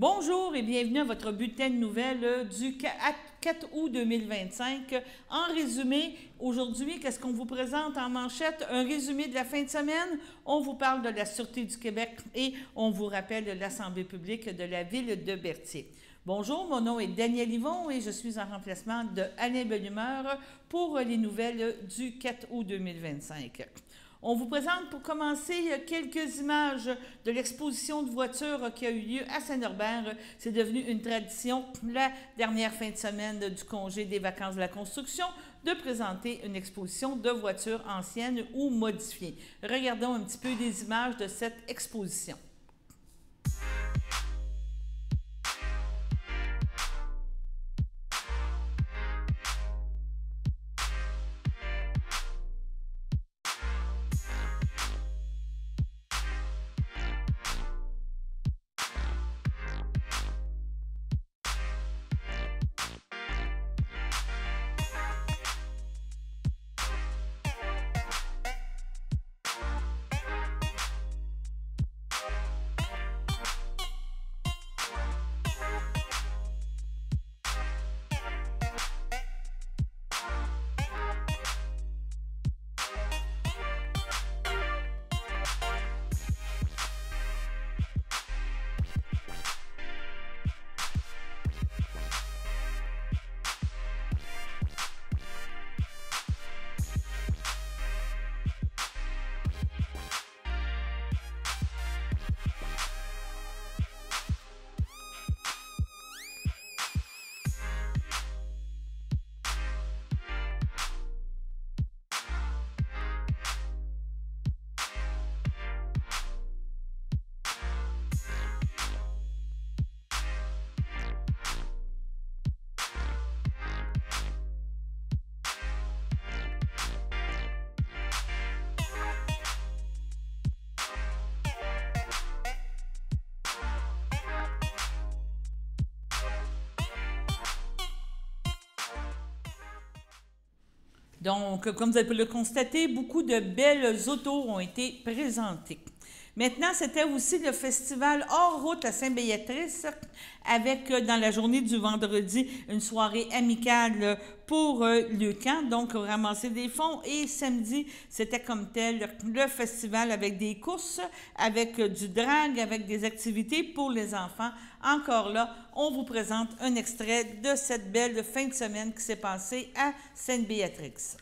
Bonjour et bienvenue à votre bulletin de nouvelles du 4 août 2025. En résumé, aujourd'hui, qu'est-ce qu'on vous présente en manchette? Un résumé de la fin de semaine. On vous parle de la Sûreté du Québec et on vous rappelle de l'Assemblée publique de la ville de Berthier. Bonjour, mon nom est Daniel Yvon et je suis en remplacement de Alain Bellumeur pour les nouvelles du 4 août 2025. On vous présente pour commencer quelques images de l'exposition de voitures qui a eu lieu à Saint-Norbert. C'est devenu une tradition la dernière fin de semaine du congé des vacances de la construction de présenter une exposition de voitures anciennes ou modifiées. Regardons un petit peu des images de cette exposition. Donc, comme vous avez pu le constater, beaucoup de belles autos ont été présentées. Maintenant, c'était aussi le festival hors route à Sainte-Béatrice avec, dans la journée du vendredi, une soirée amicale pour le camp, donc ramasser des fonds. Et samedi, c'était comme tel le festival avec des courses, avec du drag, avec des activités pour les enfants. Encore là, on vous présente un extrait de cette belle fin de semaine qui s'est passée à Sainte-Béatrice.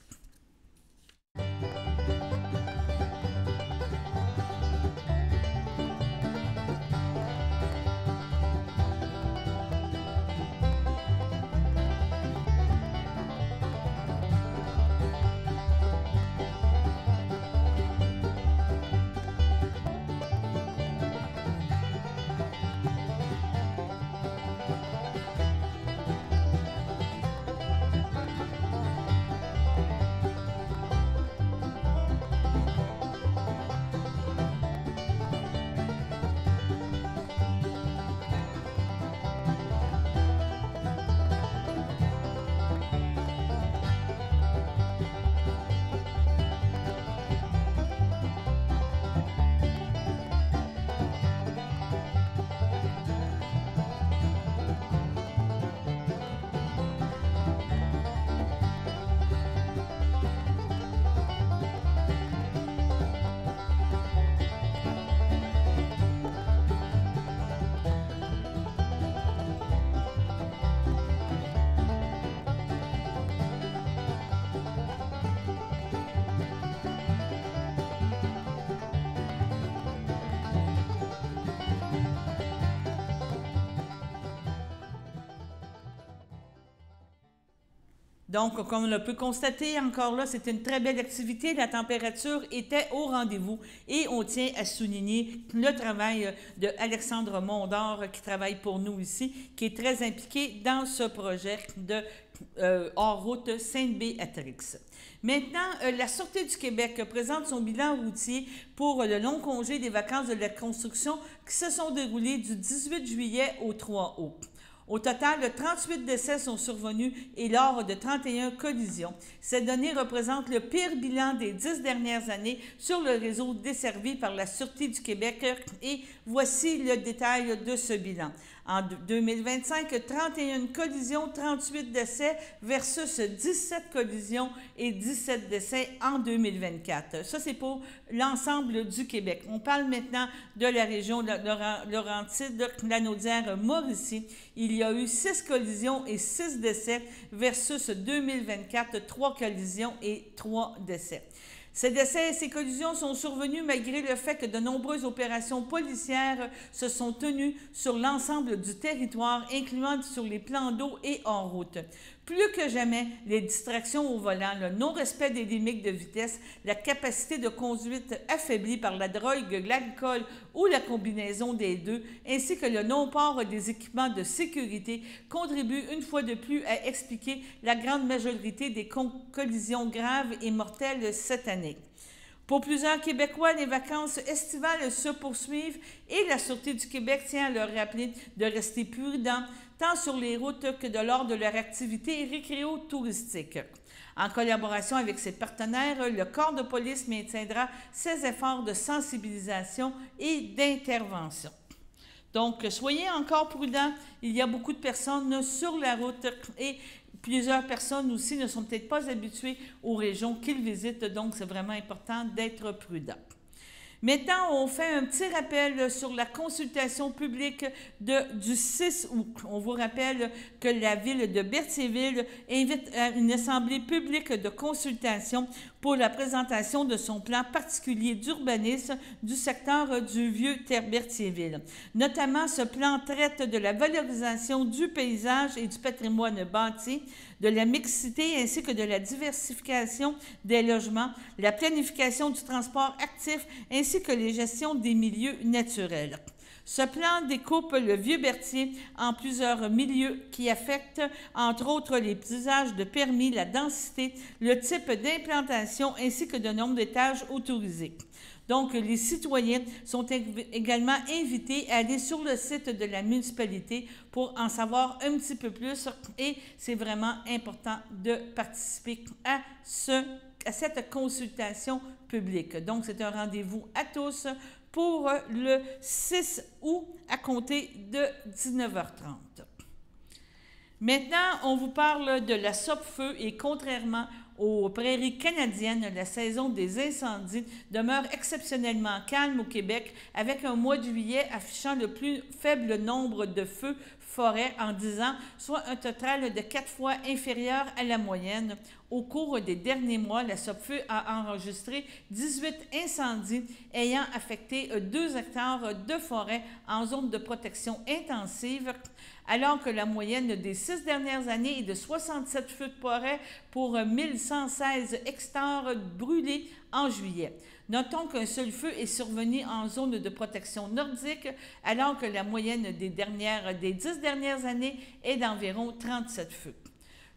Donc, comme on a pu constater, encore là, c'était une très belle activité. La température était au rendez-vous et on tient à souligner le travail de Alexandre Mondor qui travaille pour nous ici, qui est très impliqué dans ce projet de hors-route Sainte-Béatrice. Maintenant, la Sûreté du Québec présente son bilan routier pour le long congé des vacances de la construction qui se sont déroulés du 18 juillet au 3 août. Au total, 38 décès sont survenus et lors de 31 collisions. Ces données représentent le pire bilan des 10 dernières années sur le réseau desservi par la Sûreté du Québec et voici le détail de ce bilan. En 2025, 31 collisions, 38 décès versus 17 collisions et 17 décès en 2024. Ça, c'est pour l'ensemble du Québec. On parle maintenant de la région de Laurentide, Lanaudière, Mauricie. Il y a eu 6 collisions et 6 décès versus 2024, 3 collisions et 3 décès. Ces décès et ces collisions sont survenus malgré le fait que de nombreuses opérations policières se sont tenues sur l'ensemble du territoire, incluant sur les plans d'eau et en route. Plus que jamais, les distractions au volant, le non-respect des limites de vitesse, la capacité de conduite affaiblie par la drogue, l'alcool ou la combinaison des deux, ainsi que le non-port des équipements de sécurité contribuent une fois de plus à expliquer la grande majorité des collisions graves et mortelles cette année. Pour plusieurs Québécois, les vacances estivales se poursuivent et la Sûreté du Québec tient à leur rappeler de rester prudents tant sur les routes que de lors de leur activité récréo-touristique. En collaboration avec ses partenaires, le corps de police maintiendra ses efforts de sensibilisation et d'intervention. Donc, soyez encore prudents. Il y a beaucoup de personnes sur la route et plusieurs personnes aussi ne sont peut-être pas habituées aux régions qu'ils visitent, donc c'est vraiment important d'être prudent. Maintenant, on fait un petit rappel sur la consultation publique du 6 août. On vous rappelle que la ville de Berthierville invite à une assemblée publique de consultation pour la présentation de son plan particulier d'urbanisme du secteur du Vieux-Berthierville. Notamment, ce plan traite de la valorisation du paysage et du patrimoine bâti, de la mixité ainsi que de la diversification des logements, la planification du transport actif ainsi que les gestions des milieux naturels. Ce plan découpe le Vieux-Berthier en plusieurs milieux qui affectent, entre autres, les usages de permis, la densité, le type d'implantation ainsi que le nombre d'étages autorisés. Donc, les citoyens sont également invités à aller sur le site de la municipalité pour en savoir un petit peu plus et c'est vraiment important de participer à cette consultation publique. Donc, c'est un rendez-vous à tous pour le 6 août à compter de 19h30. Maintenant, on vous parle de la Sopfeu et contrairement aux prairies canadiennes, la saison des incendies demeure exceptionnellement calme au Québec avec un mois de juillet affichant le plus faible nombre de feux forêt en 10 ans, soit un total de 4 fois inférieur à la moyenne. Au cours des derniers mois, la Sopfeu a enregistré 18 incendies ayant affecté 2 hectares de forêt en zone de protection intensive, alors que la moyenne des 6 dernières années est de 67 feux de forêt pour 1116 hectares brûlés en juillet. Notons qu'un seul feu est survenu en zone de protection nordique, alors que la moyenne des 10 dernières années est d'environ 37 feux.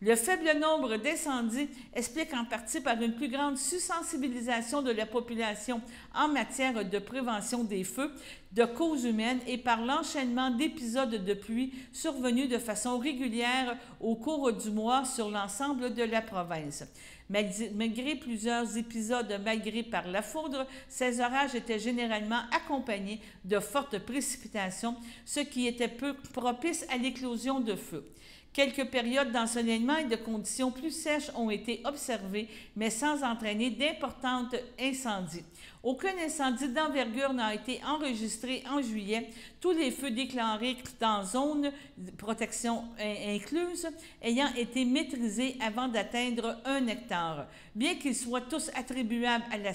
Le faible nombre d'incendies explique en partie par une plus grande sensibilisation de la population en matière de prévention des feux, de causes humaines et par l'enchaînement d'épisodes de pluie survenus de façon régulière au cours du mois sur l'ensemble de la province. Malgré plusieurs épisodes malgrés par la foudre, ces orages étaient généralement accompagnés de fortes précipitations, ce qui était peu propice à l'éclosion de feux. Quelques périodes d'ensoleillement et de conditions plus sèches ont été observées, mais sans entraîner d'importants incendies. Aucun incendie d'envergure n'a été enregistré en juillet, tous les feux déclarés dans zone de protection incluse ayant été maîtrisés avant d'atteindre 1 hectare. Bien qu'ils soient tous attribuables à la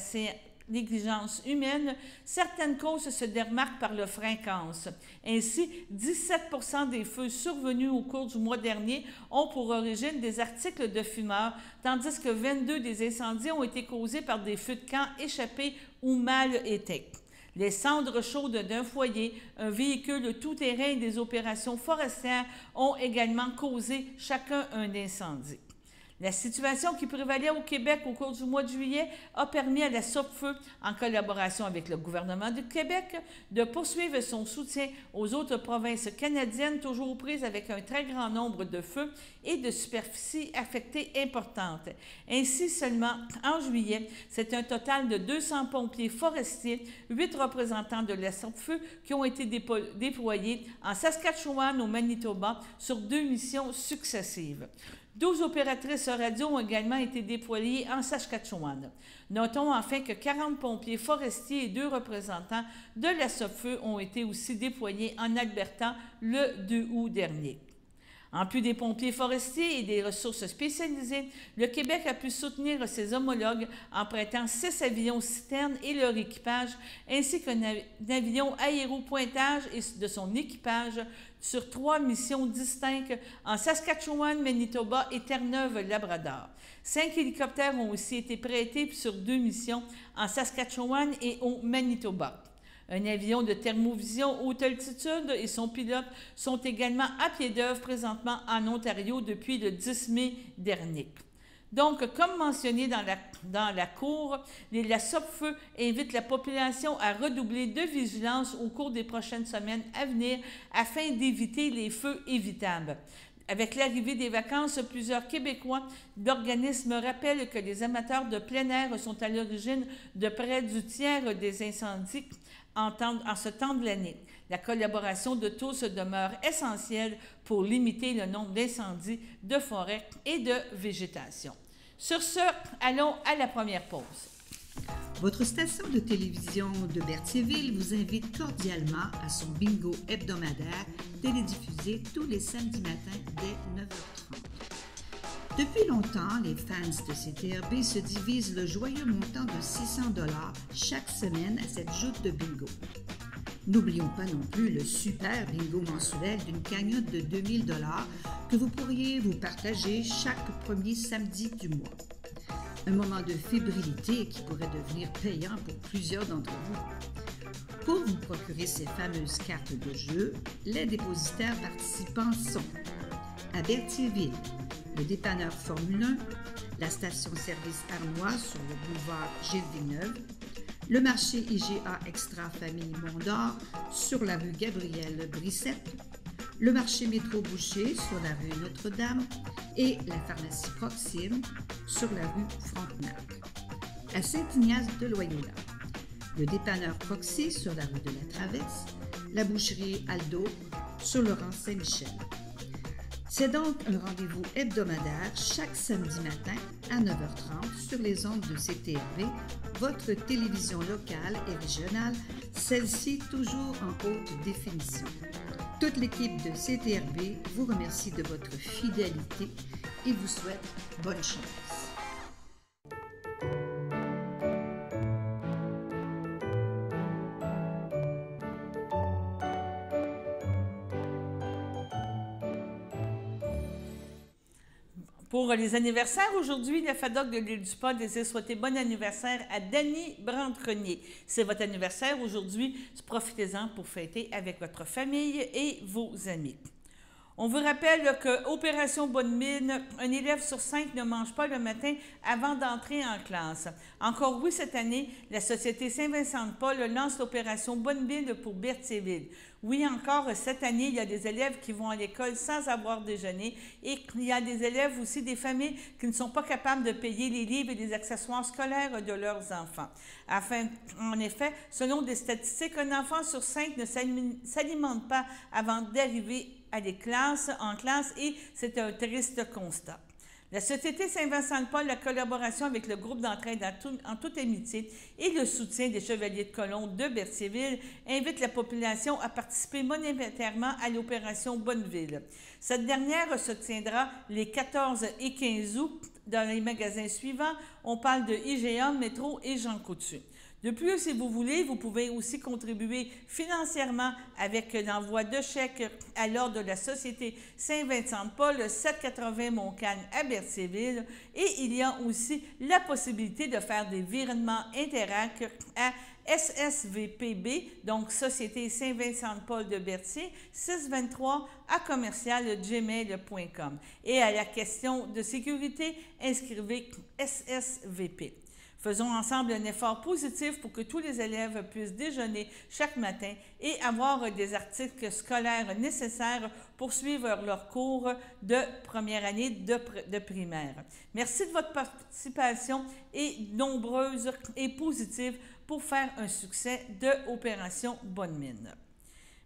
négligence humaine, certaines causes se démarquent par leur fréquence. Ainsi, 17% des feux survenus au cours du mois dernier ont pour origine des articles de fumeurs, tandis que 22 des incendies ont été causés par des feux de camp échappés ou mal éteints. Les cendres chaudes d'un foyer, un véhicule tout-terrain et des opérations forestières ont également causé chacun un incendie. La situation qui prévalait au Québec au cours du mois de juillet a permis à la Sopfeu, en collaboration avec le gouvernement du Québec, de poursuivre son soutien aux autres provinces canadiennes, toujours aux prises avec un très grand nombre de feux et de superficies affectées importantes. Ainsi, seulement en juillet, c'est un total de 200 pompiers forestiers, 8 représentants de la Sopfeu qui ont été déployés en Saskatchewan, au Manitoba, sur 2 missions successives. 12 opératrices radio ont également été déployées en Saskatchewan. Notons enfin que 40 pompiers forestiers et 2 représentants de la Sopfeu ont été aussi déployés en Alberta le 2 août dernier. En plus des pompiers forestiers et des ressources spécialisées, le Québec a pu soutenir ses homologues en prêtant 6 avions citernes et leur équipage, ainsi qu'un avion aéropointage et de son équipage sur 3 missions distinctes en Saskatchewan, Manitoba et Terre-Neuve-Labrador. 5 hélicoptères ont aussi été prêtés sur 2 missions en Saskatchewan et au Manitoba. Un avion de thermovision haute altitude et son pilote sont également à pied d'œuvre présentement en Ontario depuis le 10 mai dernier. Donc, comme mentionné dans la cour, la Sopfeu invite la population à redoubler de vigilance au cours des prochaines semaines à venir afin d'éviter les feux évitables. Avec l'arrivée des vacances, plusieurs Québécois d'organismes rappellent que les amateurs de plein air sont à l'origine de près du tiers des incendies en ce temps de l'année. La collaboration de tous demeure essentielle pour limiter le nombre d'incendies de forêt et de végétation. Sur ce, allons à la première pause. Votre station de télévision de Berthierville vous invite cordialement à son bingo hebdomadaire télédiffusé tous les samedis matins dès 9h30. Depuis longtemps, les fans de CTRB se divisent le joyeux montant de 600 $ chaque semaine à cette joute de bingo. N'oublions pas non plus le super bingo mensuel d'une cagnotte de 2000 $ que vous pourriez vous partager chaque premier samedi du mois. Un moment de fébrilité qui pourrait devenir payant pour plusieurs d'entre vous. Pour vous procurer ces fameuses cartes de jeu, les dépositaires participants sont à Berthierville, le dépanneur Formule 1, la station-service Arnois sur le boulevard Gilles-Villeneuve, le marché IGA Extra Famille Mont-d'Or sur la rue Gabrielle-Brissette, le marché Métro Boucher sur la rue Notre-Dame et la pharmacie Proxime sur la rue Frontenac. À Saint-Ignace de Loyola, le dépanneur Proxy sur la rue de la Traverse, la boucherie Aldo sur le rang Saint-Michel. C'est donc un rendez-vous hebdomadaire chaque samedi matin à 9h30 sur les ondes de CTRB, votre télévision locale et régionale, celle-ci toujours en haute définition. Toute l'équipe de CTRB vous remercie de votre fidélité et vous souhaite bonne chance. Pour les anniversaires, aujourd'hui, la FADOC de l'île du Pas désire souhaiter bon anniversaire à Dany Brandt-Renier. C'est votre anniversaire aujourd'hui, profitez-en pour fêter avec votre famille et vos amis. On vous rappelle que Opération Bonne Mine, un élève sur 5 ne mange pas le matin avant d'entrer en classe. Encore oui, cette année, la Société Saint-Vincent-de-Paul lance l'Opération Bonne Mine pour Berthierville. Oui, encore cette année, il y a des élèves qui vont à l'école sans avoir déjeuné et il y a des élèves aussi, des familles qui ne sont pas capables de payer les livres et les accessoires scolaires de leurs enfants. En effet, selon des statistiques, un enfant sur 5 ne s'alimente pas avant d'arriver en classe et c'est un triste constat. La Société Saint-Vincent-de-Paul, la collaboration avec le groupe d'entraide en toute amitié et le soutien des Chevaliers de Colomb de Berthierville invite la population à participer monétairement à l'opération Bonneville. Cette dernière se tiendra les 14 et 15 août dans les magasins suivants. On parle de IGA, Métro et Jean Coutu. De plus, si vous voulez, vous pouvez aussi contribuer financièrement avec l'envoi de chèques à l'ordre de la Société Saint-Vincent-de-Paul, 780 Montcalm à Berthierville. Et il y a aussi la possibilité de faire des virements Interac à SSVPB, donc Société Saint-Vincent-de-Paul de Berthier, 623 à commercial@gmail.com. Et à la question de sécurité, inscrivez SSVP. Faisons ensemble un effort positif pour que tous les élèves puissent déjeuner chaque matin et avoir des articles scolaires nécessaires pour suivre leur cours de première année de primaire. Merci de votre participation et nombreuse et positive pour faire un succès de Opération Bonne Mine.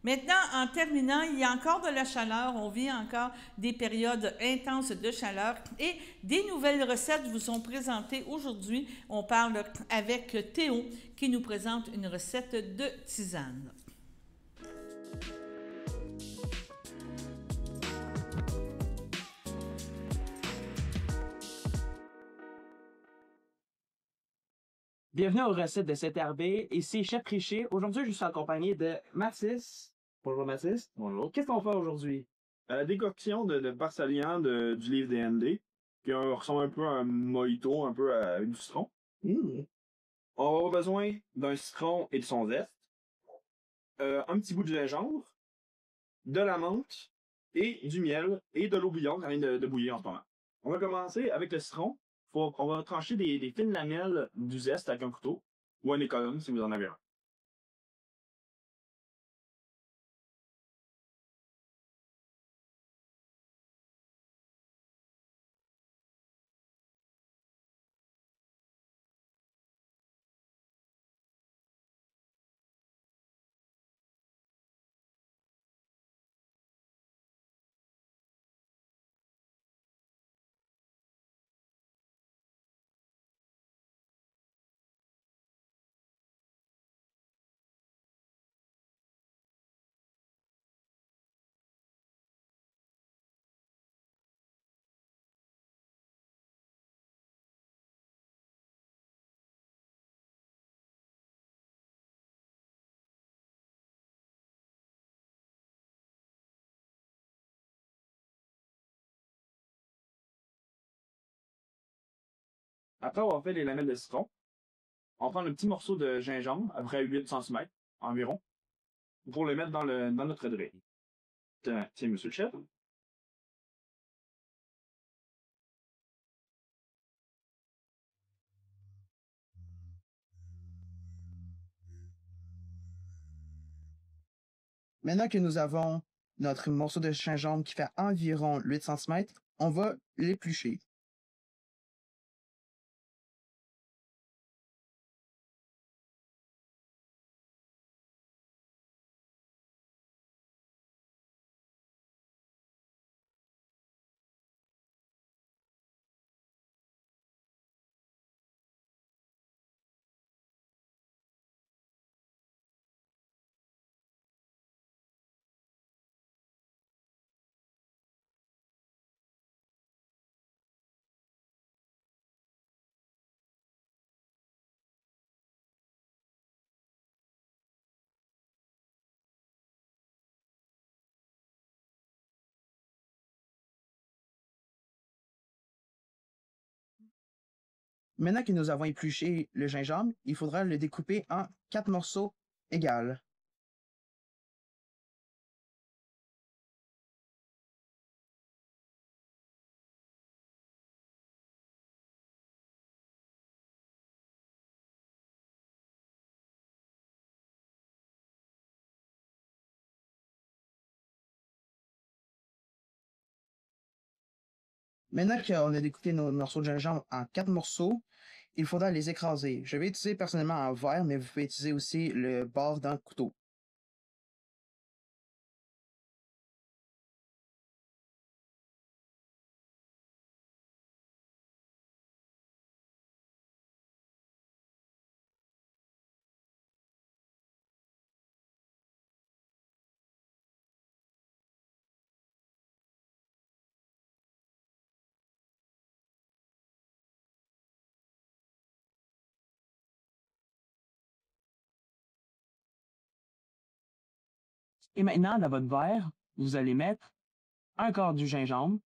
Maintenant, en terminant, il y a encore de la chaleur, on vit encore des périodes intenses de chaleur et des nouvelles recettes vous sont présentées aujourd'hui. On parle avec Théo qui nous présente une recette de tisane. Bienvenue aux recettes de cet herbe. Ici Chef Richer. Aujourd'hui, je suis accompagné de Mathis. Bonjour Mathis. Bonjour. Qu'est-ce qu'on fait aujourd'hui? Décoction de Barsalian du livre D&D, qui ressemble un peu à un mojito, un peu à du citron. On va avoir besoin d'un citron et de son zeste, un petit bout de gingembre, de la menthe et du miel et de l'eau bouillante qui vient de bouillir en ce moment. On va commencer avec le citron. On va trancher des fines lamelles du zeste avec un couteau ou un économe si vous en avez un. Après avoir fait les lamelles de citron, on va prendre un petit morceau de gingembre, à peu près 8 cm environ, pour le mettre dans notre drain. Tiens, monsieur le chef. Maintenant que nous avons notre morceau de gingembre qui fait environ 8 cm, on va l'éplucher. Maintenant que nous avons épluché le gingembre, il faudra le découper en 4 morceaux égaux. Maintenant qu'on a découpé nos morceaux de gingembre en 4 morceaux, il faudra les écraser. Je vais utiliser personnellement un verre, mais vous pouvez utiliser aussi le bord d'un couteau. Et maintenant, dans votre verre, vous allez mettre un quart du gingembre,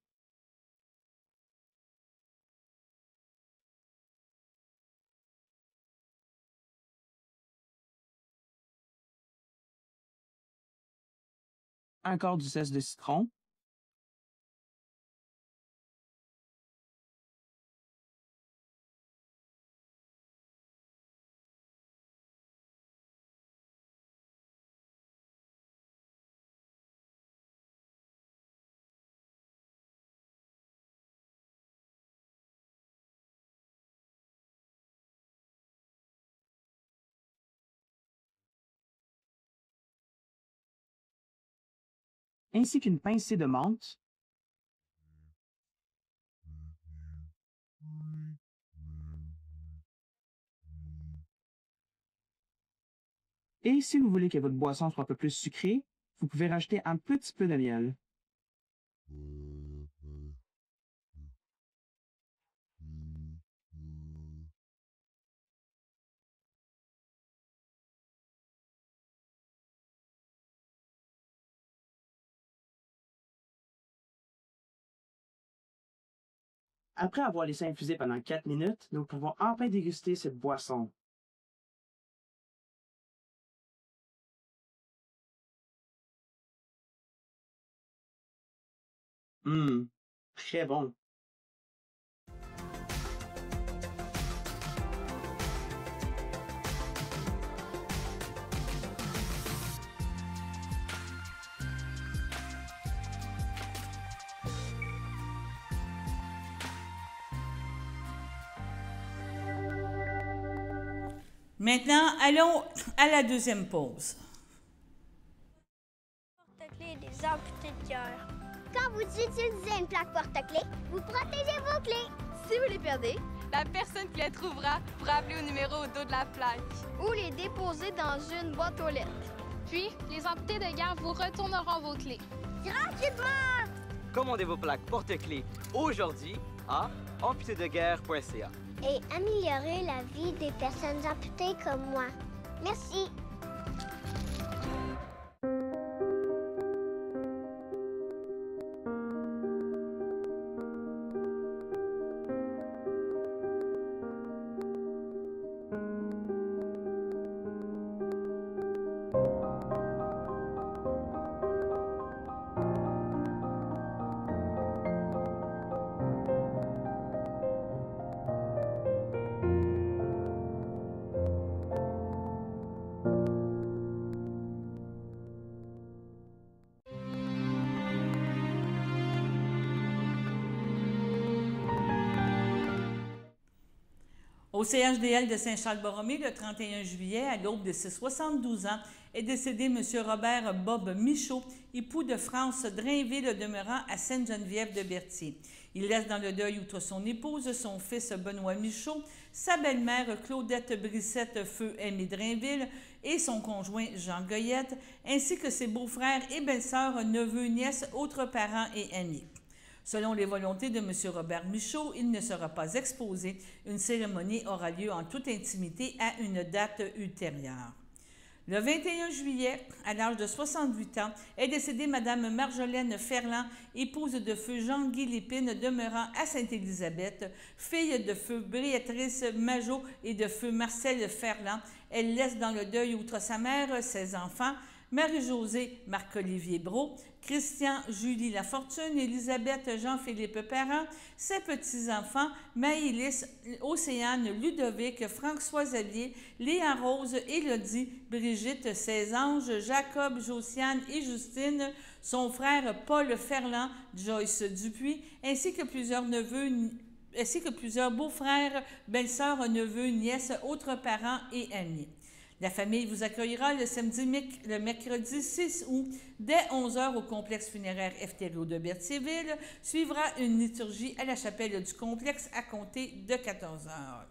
un quart du zeste de citron, ainsi qu'une pincée de menthe, et si vous voulez que votre boisson soit un peu plus sucrée, vous pouvez rajouter un petit peu de miel. Après avoir laissé infuser pendant 4 minutes, nous pouvons enfin déguster cette boisson. Très bon. Maintenant, allons à la deuxième pause. Porte-clés des amputés de cœur. Quand vous utilisez une plaque porte-clés, vous protégez vos clés. Si vous les perdez, la personne qui les trouvera pourra appeler au numéro au dos de la plaque. Ou les déposer dans une boîte aux lettres. Puis, les amputés de guerre vous retourneront vos clés. Gratuitement! Commandez vos plaques porte-clés aujourd'hui à amputédeguerre.ca. Et améliorer la vie des personnes amputées comme moi. Merci. Au CHDL de Saint-Charles-Borromée, le 31 juillet, à l'aube de ses 72 ans, est décédé M. Robert Bob Michaud, époux de France Drainville demeurant à Sainte-Geneviève-de-Berthier. Il laisse dans le deuil, outre son épouse, son fils Benoît Michaud, sa belle-mère Claudette Brissette Feu Aimé Drainville et son conjoint Jean Goyette, ainsi que ses beaux-frères et belles-sœurs, neveux, nièces, autres parents et amis. Selon les volontés de M. Robert Michaud, il ne sera pas exposé. Une cérémonie aura lieu en toute intimité à une date ultérieure. Le 21 juillet, à l'âge de 68 ans, est décédée Mme Marjolaine Ferland, épouse de feu Jean-Guy Lépine, demeurant à Sainte-Élisabeth, fille de feu Béatrice Majot et de feu Marcel Ferland. Elle laisse dans le deuil, outre sa mère, ses enfants, Marie-Josée Marc-Olivier Brault, Christian Julie Lafortune, Élisabeth Jean-Philippe Parent, ses petits-enfants, Maïlis, Océane, Ludovic, François Xavier, Léa Rose, Élodie, Brigitte, ses anges, Jacob, Josiane et Justine, son frère Paul Ferland, Joyce Dupuis, ainsi que plusieurs beaux-frères, belles-sœurs, neveux, nièces, autres parents et amis. La famille vous accueillera le mercredi 6 août dès 11h au complexe funéraire Eftério de Berthierville. Suivra une liturgie à la chapelle du complexe à compter de 14h.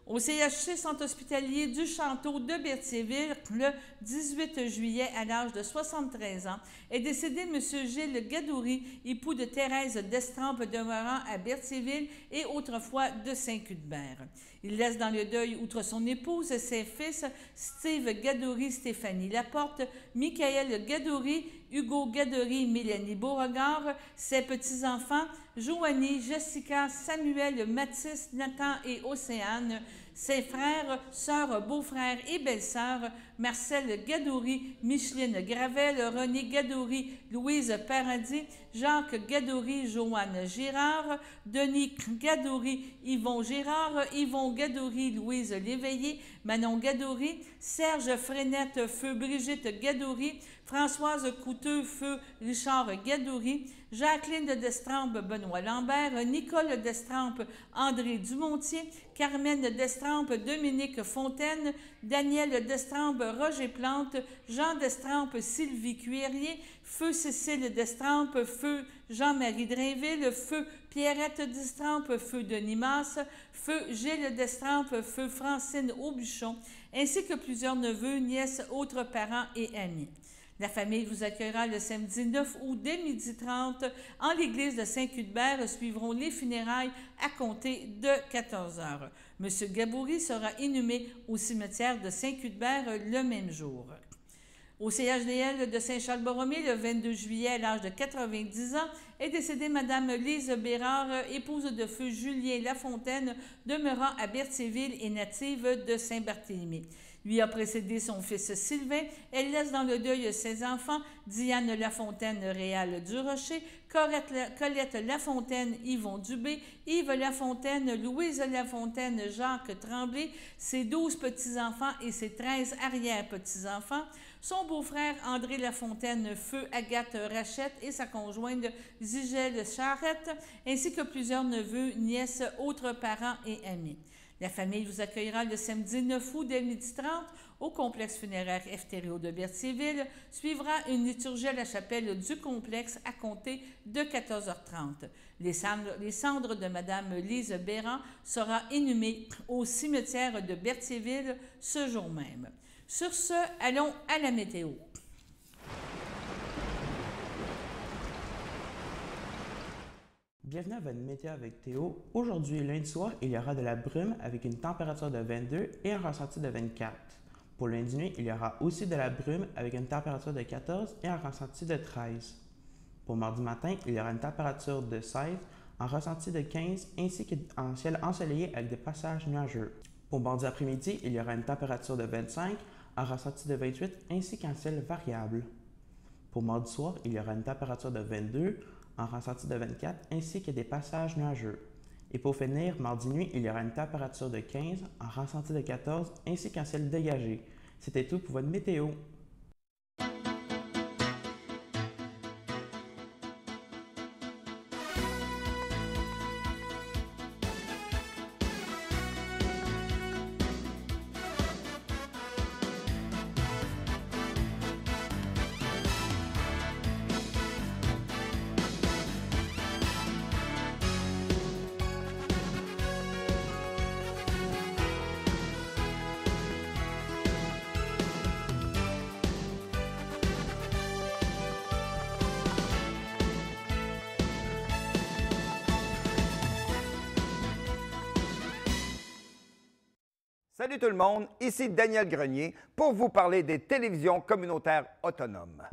Au CHC Centre hospitalier du Château de Berthierville, le 18 juillet, à l'âge de 73 ans, est décédé M. Gilles Gadouri, époux de Thérèse Destrempes demeurant à Berthierville et autrefois de Saint-Cuthbert. Il laisse dans le deuil, outre son épouse, ses fils Steve Gadouri, Stéphanie Laporte, Michael Gadouri, Hugo Gadouri, Mélanie Beauregard, ses petits-enfants Joanie, Jessica, Samuel, Mathis, Nathan et Océane, ses frères, sœurs, beaux-frères et belles-sœurs, Marcel Gadouri, Micheline Gravel, René Gadouri, Louise Paradis, Jacques Gadouri, Joanne Girard, Denis Gadouri, Yvon Girard, Yvon Gadouri, Louise Léveillé, Manon Gadouri, Serge Frenette, feu Brigitte Gadouri, Françoise Couteux, feu Richard Gadouri, Jacqueline Destrempes, Benoît Lambert, Nicole Destrempes, André Dumontier, Carmen Destrempes, Dominique Fontaine, Daniel Destrempes, Roger Plante, Jean Destrempes, Sylvie Cuérier, feu Cécile Destrempes, feu Jean-Marie Drainville, feu Pierrette Destrempes, feu Denis Masse, feu Gilles Destrempes, feu Francine Aubuchon, ainsi que plusieurs neveux, nièces, autres parents et amis. La famille vous accueillera le samedi 9 août dès 12h30 en l'église de Saint-Cuthbert. Suivront les funérailles à compter de 14h. M. Gabouri sera inhumé au cimetière de Saint-Cuthbert le même jour. Au CHDL de Saint-Charles-Borromée, le 22 juillet, à l'âge de 90 ans, est décédée Mme Lise Bérard, épouse de feu Julien Lafontaine, demeurant à Berthierville et native de Saint-Barthélemy. Lui a précédé son fils Sylvain. Elle laisse dans le deuil ses enfants, Diane Lafontaine, Réal Durocher, Colette Lafontaine, Yvon Dubé, Yves Lafontaine, Louise Lafontaine, Jacques Tremblay, ses 12 petits-enfants et ses 13 arrière-petits-enfants, son beau-frère André Lafontaine, feu Agathe Rachette et sa conjointe Zigèle Charrette, ainsi que plusieurs neveux, nièces, autres parents et amis. La famille vous accueillera le samedi 9 août dès 12h30 au complexe funéraire Eftério de Berthierville. Suivra une liturgie à la chapelle du complexe à compter de 14h30. Les cendres de Mme Lise Béran sera inhumées au cimetière de Berthierville ce jour même. Sur ce, allons à la météo. Bienvenue à votre météo avec Théo. Aujourd'hui, lundi soir, il y aura de la brume avec une température de 22 et un ressenti de 24. Pour lundi nuit, il y aura aussi de la brume avec une température de 14 et un ressenti de 13. Pour mardi matin, il y aura une température de 16, un ressenti de 15 ainsi qu'un ciel ensoleillé avec des passages nuageux. Pour mardi après-midi, il y aura une température de 25, un ressenti de 28 ainsi qu'un ciel variable. Pour mardi soir, il y aura une température de 22, un ressenti de 24 ainsi que des passages nuageux. Et pour finir, mardi nuit, il y aura une température de 15, un ressenti de 14 ainsi qu'un ciel dégagé. C'était tout pour votre météo. Salut tout le monde, ici Daniel Grenier pour vous parler des télévisions communautaires autonomes.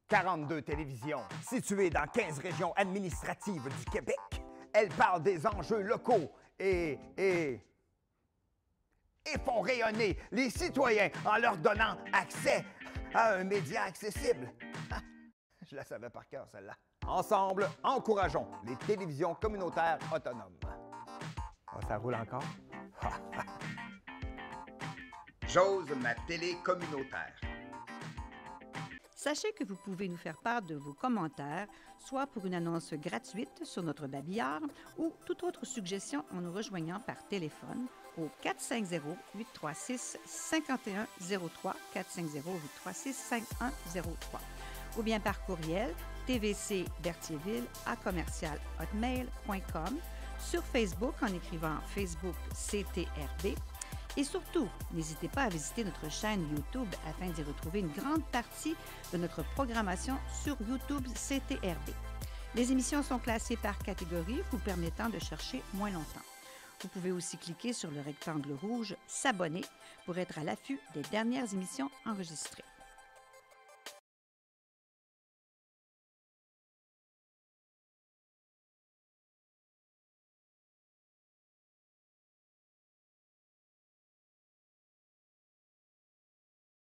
42 télévisions situées dans 15 régions administratives du Québec. Elles parlent des enjeux locaux et font rayonner les citoyens en leur donnant accès à un média accessible. Je la savais par cœur, celle-là. Ensemble, encourageons les télévisions communautaires autonomes. Oh, ça roule encore? J'ose ma télé communautaire. Sachez que vous pouvez nous faire part de vos commentaires, soit pour une annonce gratuite sur notre babillard ou toute autre suggestion en nous rejoignant par téléphone au 450-836-5103, 450-836-5103, ou bien par courriel tvcberthierville@hotmail.com, sur Facebook en écrivant Facebook CTRB, Et surtout, n'hésitez pas à visiter notre chaîne YouTube afin d'y retrouver une grande partie de notre programmation sur YouTube CTRD. Les émissions sont classées par catégorie, vous permettant de chercher moins longtemps. Vous pouvez aussi cliquer sur le rectangle rouge « S'abonner » pour être à l'affût des dernières émissions enregistrées.